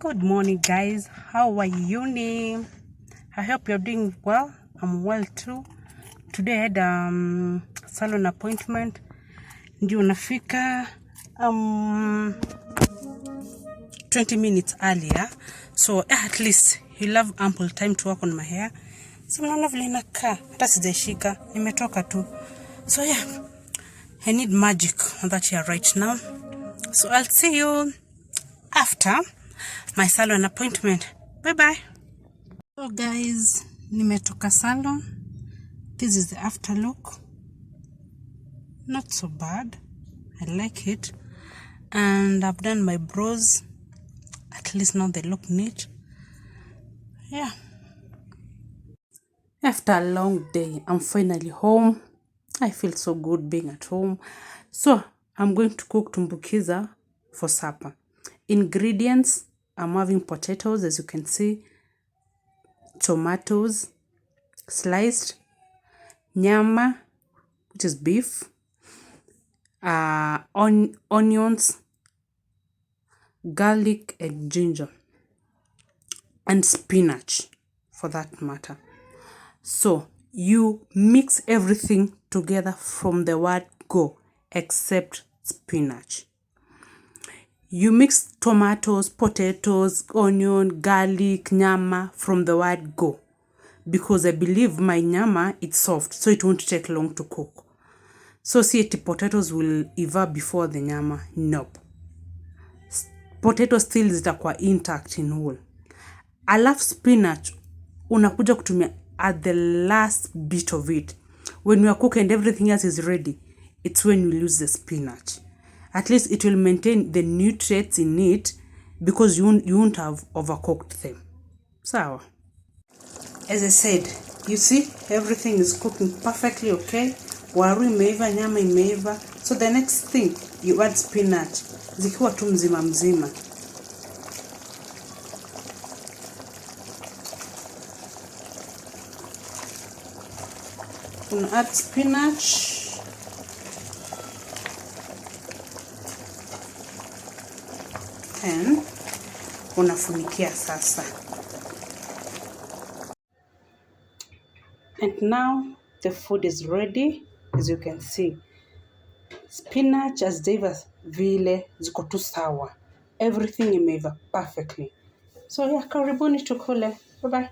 Good morning, guys. How are you? I hope you're doing well. I'm well too. Today I had salon appointment. Ndio nafika 20 minutes earlier. So at least you have ample time to work on my hair. So mnaona vile inakaa. Hata sijaishika. Nimetoka tu. So yeah, I need magic on that hair right now. So I'll see you after my salon appointment. Bye bye. So guys, nimetoka salon. This is the after look. Not so bad. I like it. And I've done my brows. At least now they look neat. Yeah. After a long day, I'm finally home. I feel so good being at home. So I'm going to cook tumbukiza for supper. Ingredients: I'm having potatoes, as you can see, tomatoes sliced, nyama, which is beef, onions, garlic and ginger, and spinach for that matter. So you mix everything together from the word go, except spinach. You mix tomatoes, potatoes, onion, garlic, nyama from the word go. Because I believe my nyama, it's soft, so it won't take long to cook. So see, the potatoes will evolve before the nyama. Nope. Potatoes still zitakuwa intact in whole. Alafu spinach, unakuja kutumia at the last bit of it. When you are cooking and everything else is ready, it's when you lose the spinach. At least it will maintain the nutrients in it because you won't have overcooked them. So, as I said, you see, everything is cooking perfectly okay. Waru imeiva, nyama imeiva. So the next thing, you add spinach. Zikiwa tu mzima mzima. Una add spinach. And unafunikia sasa. And now the food is ready, as you can see. Spinach as diva vile ziko tu sawa. Everything imeiva perfectly. So yeah, karibuni tukule. Bye bye.